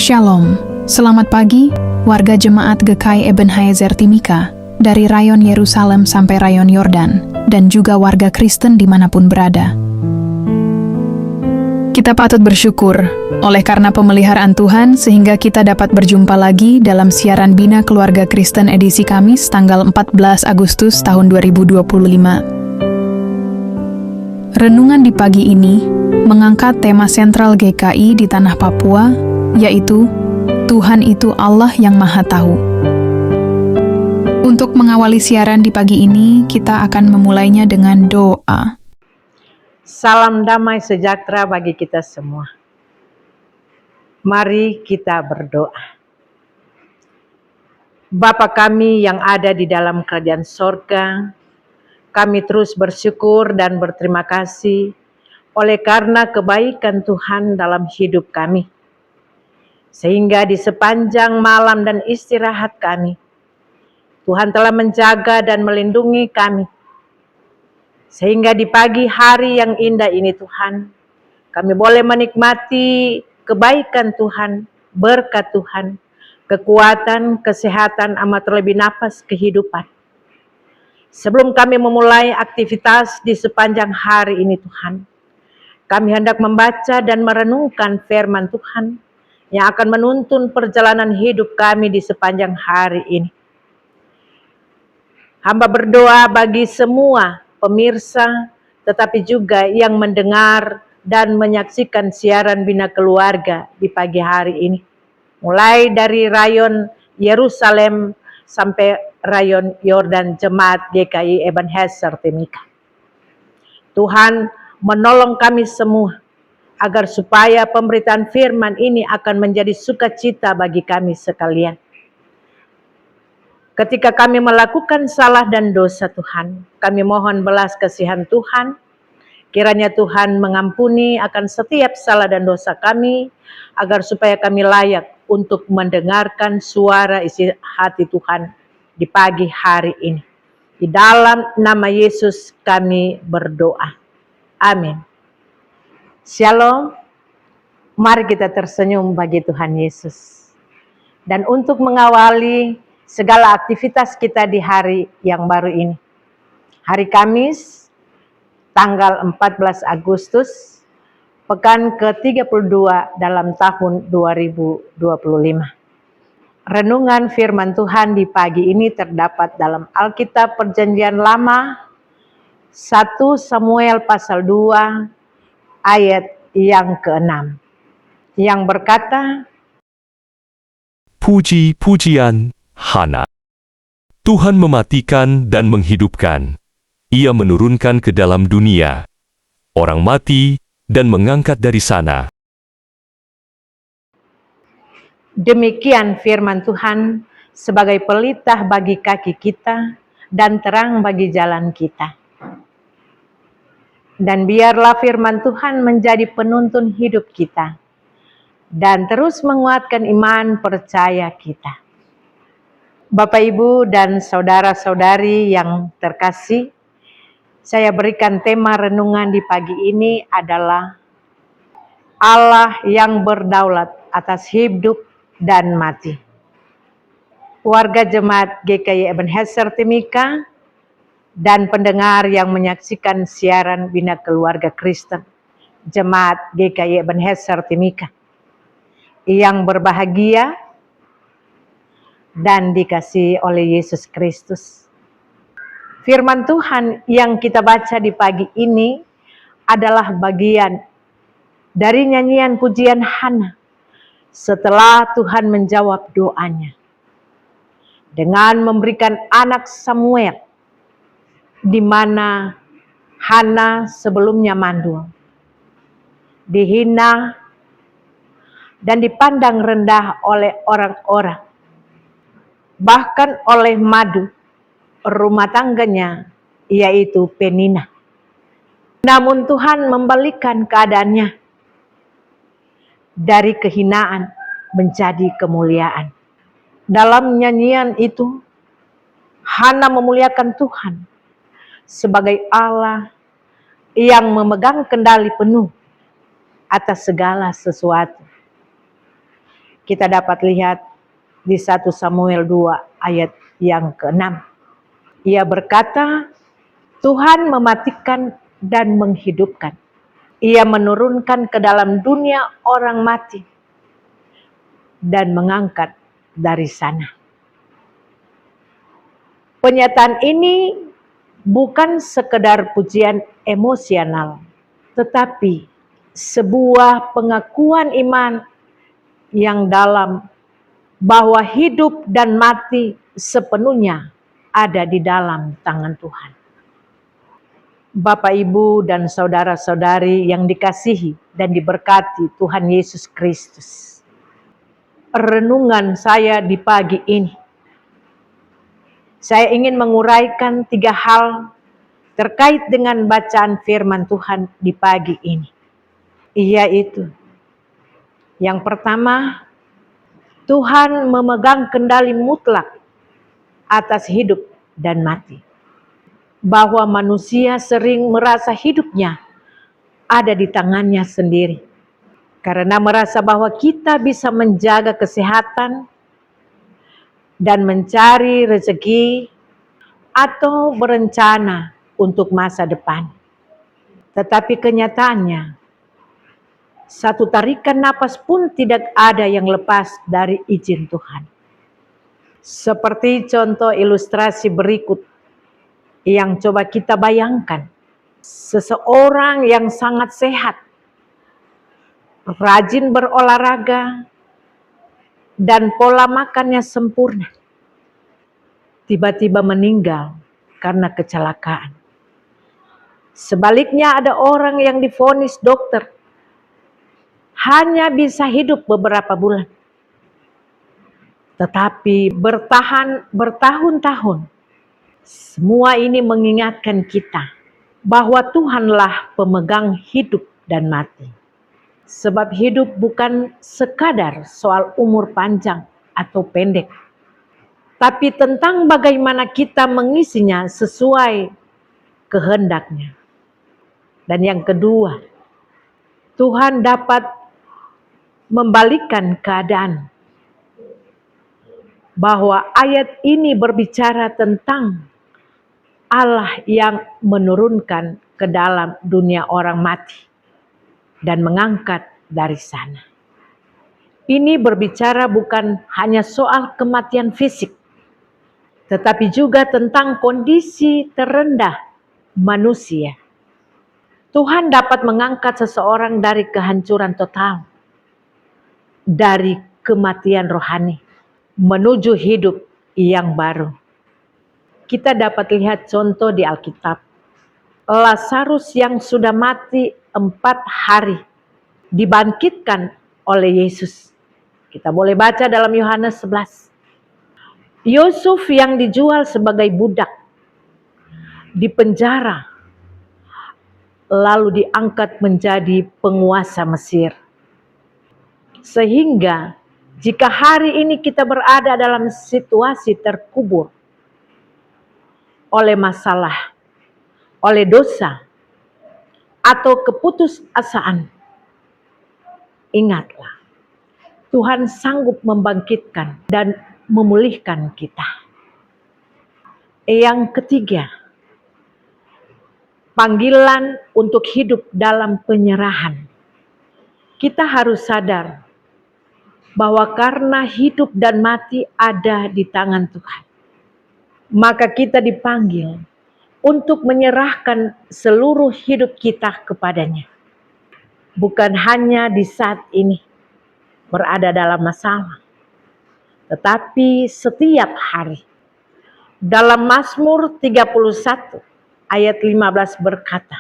Shalom, selamat pagi, warga jemaat GKI Ebenezer Timika, dari rayon Yerusalem sampai rayon Yordan, dan juga warga Kristen dimanapun berada. Kita patut bersyukur, oleh karena pemeliharaan Tuhan sehingga kita dapat berjumpa lagi dalam siaran Bina Keluarga Kristen edisi Kamis tanggal 14 Agustus tahun 2025. Renungan di pagi ini mengangkat tema sentral GKI di Tanah Papua, yaitu Tuhan itu Allah yang Maha Tahu. Untuk mengawali siaran di pagi ini, kita akan memulainya dengan doa. Salam damai sejahtera bagi kita semua. Mari kita berdoa. Bapa kami yang ada di dalam kerajaan sorga, kami terus bersyukur dan berterima kasih oleh karena kebaikan Tuhan dalam hidup kami. Sehingga di sepanjang malam dan istirahat kami, Tuhan telah menjaga dan melindungi kami. Sehingga di pagi hari yang indah ini Tuhan, kami boleh menikmati kebaikan Tuhan, berkat Tuhan, kekuatan, kesehatan, amat terlebih nafas kehidupan. Sebelum kami memulai aktivitas di sepanjang hari ini Tuhan, kami hendak membaca dan merenungkan firman Tuhan yang akan menuntun perjalanan hidup kami di sepanjang hari ini. Hamba berdoa bagi semua pemirsa, tetapi juga yang mendengar dan menyaksikan siaran Bina Keluarga di pagi hari ini. Mulai dari rayon Yerusalem sampai rayon Yordan Jemaat GKI Ebenezer Timika. Tuhan menolong kami semua agar supaya pemberitaan firman ini akan menjadi sukacita bagi kami sekalian. Ketika kami melakukan salah dan dosa Tuhan, kami mohon belas kasihan Tuhan. Kiranya Tuhan mengampuni akan setiap salah dan dosa kami, agar supaya kami layak untuk mendengarkan suara isi hati Tuhan di pagi hari ini. Di dalam nama Yesus kami berdoa. Amin. Shalom. Mari kita tersenyum bagi Tuhan Yesus. Dan untuk mengawali segala aktivitas kita di hari yang baru ini. Hari Kamis, tanggal 14 Agustus, pekan ke-32 dalam tahun 2025. Renungan firman Tuhan di pagi ini terdapat dalam Alkitab Perjanjian Lama, 1 Samuel pasal 2, ayat yang ke-6. Yang berkata, Puji-pujian, Hana. Tuhan mematikan dan menghidupkan. Ia menurunkan ke dalam dunia orang mati dan mengangkat dari sana. demikian firman Tuhan sebagai pelita bagi kaki kita dan terang bagi jalan kita. Dan biarlah firman Tuhan menjadi penuntun hidup kita dan terus menguatkan iman percaya kita. Bapak, Ibu, dan saudara-saudari yang terkasih, saya berikan tema renungan di pagi ini adalah Allah yang berdaulat atas hidup dan mati. Warga jemaat GKI Ebenezer Timika dan pendengar yang menyaksikan siaran Bina Keluarga Kristen Jemaat GKI Ebenezer Timika yang berbahagia dan dikasihi oleh Yesus Kristus. Firman Tuhan yang kita baca di pagi ini adalah bagian dari nyanyian pujian Hana setelah Tuhan menjawab doanya dengan memberikan anak Samuel, di mana Hana sebelumnya mandul, dihina, dan dipandang rendah oleh orang-orang, bahkan oleh madu rumah tangganya, yaitu Penina. Namun Tuhan membalikan keadaannya dari kehinaan menjadi kemuliaan. Dalam nyanyian itu, Hana memuliakan Tuhan sebagai Allah yang memegang kendali penuh atas segala sesuatu. Kita dapat lihat di 1 Samuel 2 ayat yang ke-6. Ia berkata, Tuhan mematikan dan menghidupkan. Ia menurunkan ke dalam dunia orang mati dan mengangkat dari sana. Pernyataan ini bukan sekedar pujian emosional, tetapi sebuah pengakuan iman yang dalam bahwa hidup dan mati sepenuhnya ada di dalam tangan Tuhan. Bapak, Ibu, dan saudara-saudari yang dikasihi dan diberkati Tuhan Yesus Kristus. Renungan saya di pagi ini, saya ingin menguraikan 3 hal terkait dengan bacaan firman Tuhan di pagi ini. Yaitu, yang pertama, Tuhan memegang kendali mutlak atas hidup dan mati. Bahwa manusia sering merasa hidupnya ada di tangannya sendiri. Karena merasa bahwa kita bisa menjaga kesehatan dan mencari rezeki atau berencana untuk masa depan. Tetapi kenyataannya, satu tarikan napas pun tidak ada yang lepas dari izin Tuhan. Seperti contoh ilustrasi berikut yang coba kita bayangkan. Seseorang yang sangat sehat, rajin berolahraga, dan pola makannya sempurna, tiba-tiba meninggal karena kecelakaan. Sebaliknya ada orang yang divonis dokter hanya bisa hidup beberapa bulan, tetapi bertahan bertahun-tahun. Semua ini mengingatkan kita bahwa Tuhanlah pemegang hidup dan mati. Sebab hidup bukan sekadar soal umur panjang atau pendek, tapi tentang bagaimana kita mengisinya sesuai kehendaknya. Dan yang kedua, Tuhan dapat membalikkan keadaan. Bahwa ayat ini berbicara tentang Allah yang menurunkan ke dalam dunia orang mati dan mengangkat dari sana. Ini berbicara bukan hanya soal kematian fisik, tetapi juga tentang kondisi terendah manusia. Tuhan dapat mengangkat seseorang dari kehancuran total, dari kematian rohani, menuju hidup yang baru. Kita dapat lihat contoh di Alkitab. Lazarus yang sudah mati 4 hari dibangkitkan oleh Yesus. Kita boleh baca dalam Yohanes 11. Yusuf yang dijual sebagai budak di penjara, lalu diangkat menjadi penguasa Mesir. Sehingga jika hari ini kita berada dalam situasi terkubur oleh masalah, oleh dosa, atau keputusasaan, ingatlah, Tuhan sanggup membangkitkan dan memulihkan kita. Yang ketiga, panggilan untuk hidup dalam penyerahan. Kita harus sadar bahwa karena hidup dan mati ada di tangan Tuhan, maka kita dipanggil untuk menyerahkan seluruh hidup kita kepadanya. Bukan hanya di saat ini berada dalam masalah, tetapi setiap hari. Dalam Mazmur 31 ayat 15 berkata,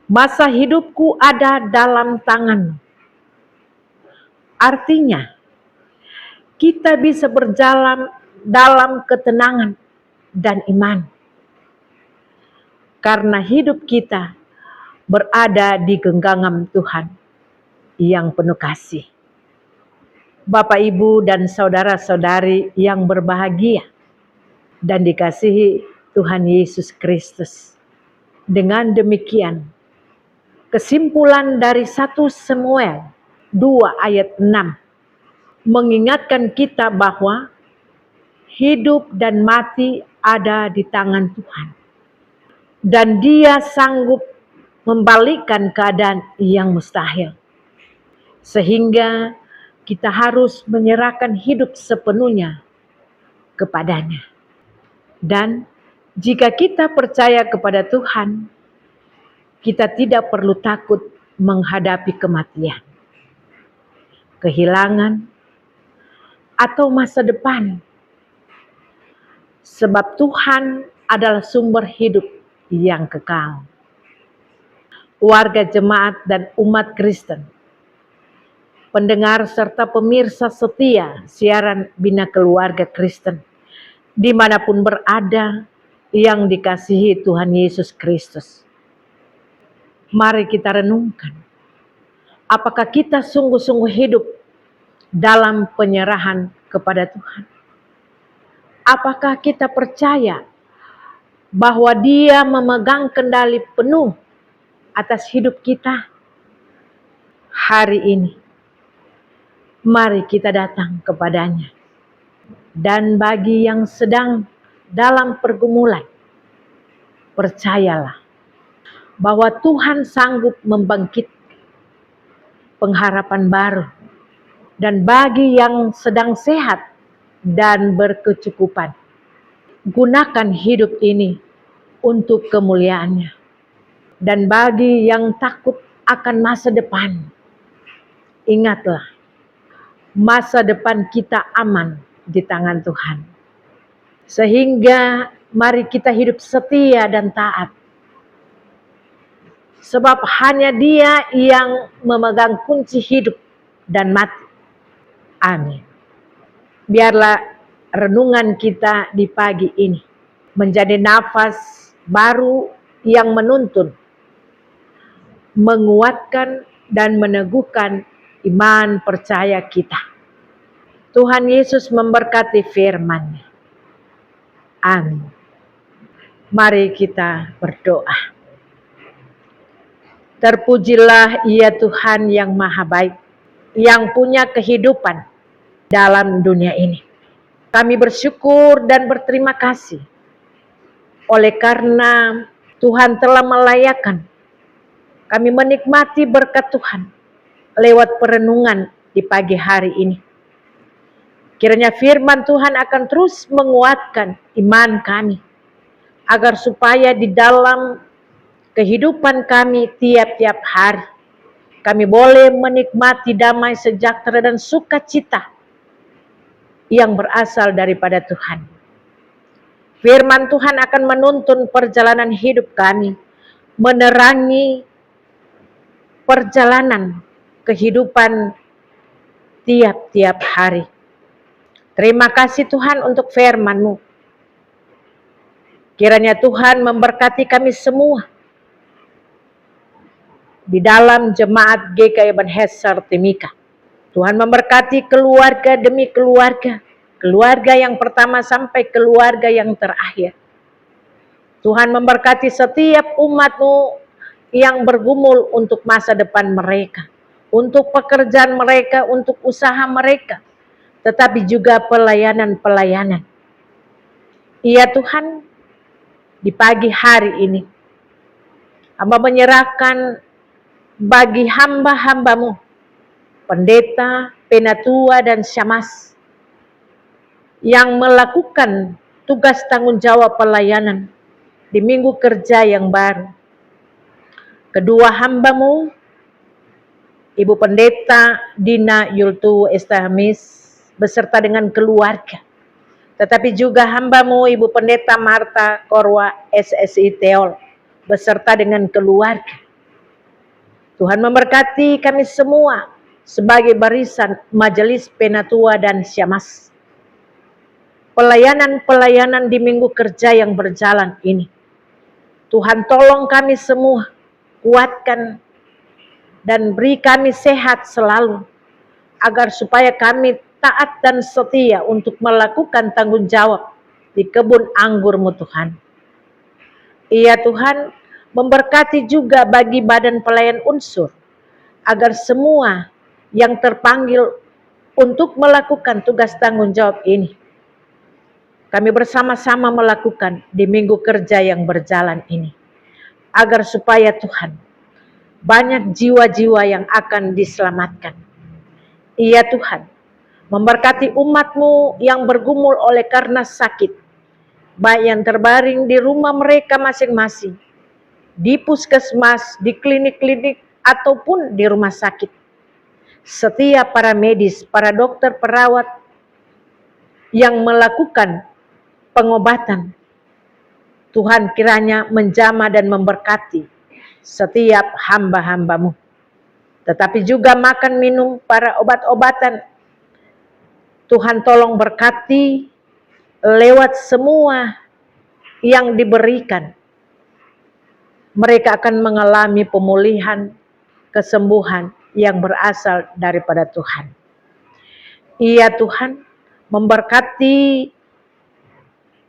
masa hidupku ada dalam tangan-Mu. Artinya, kita bisa berjalan dalam ketenangan dan iman. Karena hidup kita berada di genggaman Tuhan yang penuh kasih. Bapak, Ibu, dan saudara-saudari yang berbahagia dan dikasihi Tuhan Yesus Kristus. Dengan demikian, kesimpulan dari 1 Samuel 2 ayat 6 mengingatkan kita bahwa hidup dan mati ada di tangan Tuhan. Dan Dia sanggup membalikkan keadaan yang mustahil. Sehingga kita harus menyerahkan hidup sepenuhnya kepadanya. Dan jika kita percaya kepada Tuhan, kita tidak perlu takut menghadapi kematian, kehilangan, atau masa depan. Sebab Tuhan adalah sumber hidup yang kekal. Warga jemaat dan umat Kristen, pendengar serta pemirsa setia siaran Bina Keluarga Kristen, dimanapun berada yang dikasihi Tuhan Yesus Kristus. Mari kita renungkan, apakah kita sungguh-sungguh hidup dalam penyerahan kepada Tuhan? Apakah kita percaya bahwa Dia memegang kendali penuh atas hidup kita? Hari ini, mari kita datang kepadanya. Dan bagi yang sedang dalam pergumulan, percayalah bahwa Tuhan sanggup membangkitkan pengharapan baru. Dan bagi yang sedang sehat dan berkecukupan, gunakan hidup ini untuk kemuliaan-Nya. Dan bagi yang takut akan masa depan, ingatlah, masa depan kita aman di tangan Tuhan. Sehingga mari kita hidup setia dan taat. Sebab hanya Dia yang memegang kunci hidup dan mati. Amin. Biarlah renungan kita di pagi ini menjadi nafas baru yang menuntun, menguatkan dan meneguhkan iman percaya kita. Tuhan Yesus memberkati firman-Nya. Amin. Mari kita berdoa. Terpujilah Ia Tuhan yang Maha Baik, yang punya kehidupan dalam dunia ini. Kami bersyukur dan berterima kasih oleh karena Tuhan telah melayakkan kami menikmati berkat Tuhan lewat perenungan di pagi hari ini. Kiranya firman Tuhan akan terus menguatkan iman kami, agar supaya di dalam kehidupan kami tiap-tiap hari, kami boleh menikmati damai sejahtera dan sukacita yang berasal daripada Tuhan. Firman Tuhan akan menuntun perjalanan hidup kami, menerangi perjalanan kehidupan tiap-tiap hari. Terima kasih Tuhan untuk firman-Mu. Kiranya Tuhan memberkati kami semua di dalam jemaat GKI Ebenezer Timika. Tuhan memberkati keluarga demi keluarga, keluarga yang pertama sampai keluarga yang terakhir. Tuhan memberkati setiap umat-Mu yang bergumul untuk masa depan mereka, untuk pekerjaan mereka, untuk usaha mereka, tetapi juga pelayanan-pelayanan. Ya Tuhan, di pagi hari ini, hamba menyerahkan bagi hamba-hamba-Mu, pendeta, penatua, dan syamasi, yang melakukan tugas tanggung jawab pelayanan di minggu kerja yang baru. Kedua hamba-Mu, Ibu Pendeta Dina Yultu Estahamis beserta dengan keluarga, tetapi juga hamba-Mu Ibu Pendeta Marta Korwa SSI Teol beserta dengan keluarga. Tuhan memberkati kami semua sebagai barisan majelis penatua dan syamasi. Pelayanan-pelayanan di minggu kerja yang berjalan ini, Tuhan tolong kami semua, kuatkan dan beri kami sehat selalu, agar supaya kami taat dan setia untuk melakukan tanggung jawab di kebun anggur-Mu Tuhan. Iya Tuhan, memberkati juga bagi badan pelayan unsur, agar semua yang terpanggil untuk melakukan tugas tanggung jawab ini. Kami bersama-sama melakukan di minggu kerja yang berjalan ini. Agar supaya Tuhan, banyak jiwa-jiwa yang akan diselamatkan. Iya Tuhan, memberkati umat-Mu yang bergumul oleh karena sakit, baik yang terbaring di rumah mereka masing-masing, di puskesmas, di klinik-klinik, ataupun di rumah sakit. Setiap para medis, para dokter, perawat yang melakukan pengobatan, Tuhan kiranya menjamah dan memberkati setiap hamba-hamba-Mu. Tetapi juga makan minum para obat-obatan, Tuhan tolong berkati lewat semua yang diberikan. Mereka akan mengalami pemulihan, kesembuhan yang berasal daripada Tuhan. Iya Tuhan, memberkati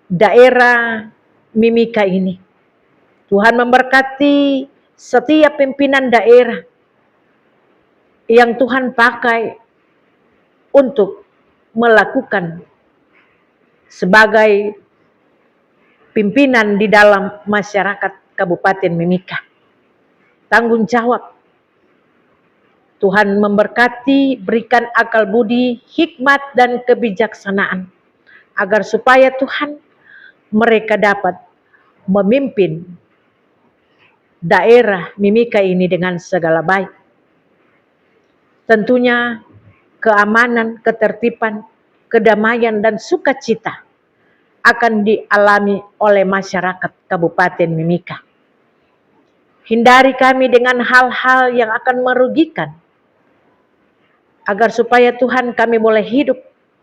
daerah Mimika ini. Tuhan memberkati setiap pimpinan daerah yang Tuhan pakai untuk melakukan sebagai pimpinan di dalam masyarakat Kabupaten Mimika. Tanggung jawab. Tuhan memberkati, berikan akal budi, hikmat dan kebijaksanaan. Agar supaya Tuhan, mereka dapat memimpin daerah Mimika ini dengan segala baik. Tentunya keamanan, ketertiban, kedamaian dan sukacita akan dialami oleh masyarakat Kabupaten Mimika. Hindari kami dengan hal-hal yang akan merugikan, agar supaya Tuhan kami boleh hidup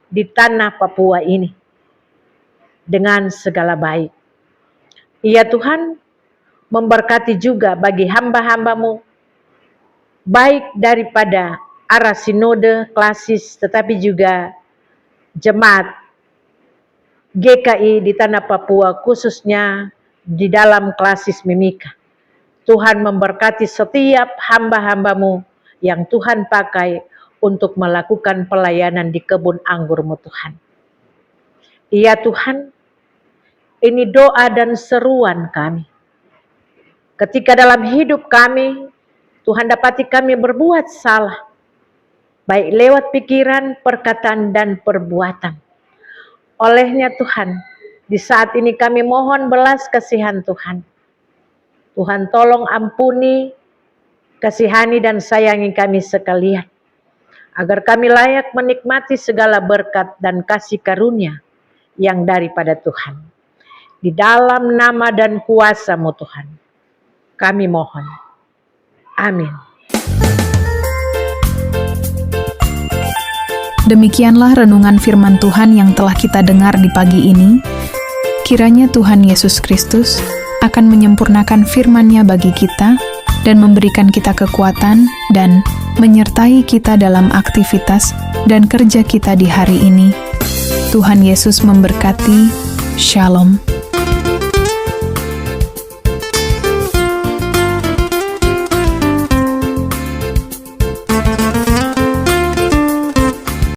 di tanah Papua ini dengan segala baik. Iya Tuhan, memberkati juga bagi hamba-hamba-Mu, baik daripada arah sinode klasis, tetapi juga jemaat GKI di tanah Papua, khususnya di dalam klasis Mimika. Tuhan memberkati setiap hamba-hamba-Mu yang Tuhan pakai untuk melakukan pelayanan di kebun anggur-Mu Tuhan. Iya Tuhan, ini doa dan seruan kami. Ketika dalam hidup kami, Tuhan dapati kami berbuat salah, baik lewat pikiran, perkataan, dan perbuatan. Olehnya Tuhan, di saat ini kami mohon belas kasihan Tuhan. Tuhan tolong ampuni, kasihani dan sayangi kami sekalian, agar kami layak menikmati segala berkat dan kasih karunia yang daripada Tuhan. Di dalam nama dan kuasa-Mu Tuhan, kami mohon. Amin. Demikianlah renungan firman Tuhan yang telah kita dengar di pagi ini. Kiranya Tuhan Yesus Kristus akan menyempurnakan firman-Nya bagi kita dan memberikan kita kekuatan dan menyertai kita dalam aktivitas dan kerja kita di hari ini. Tuhan Yesus memberkati. Shalom.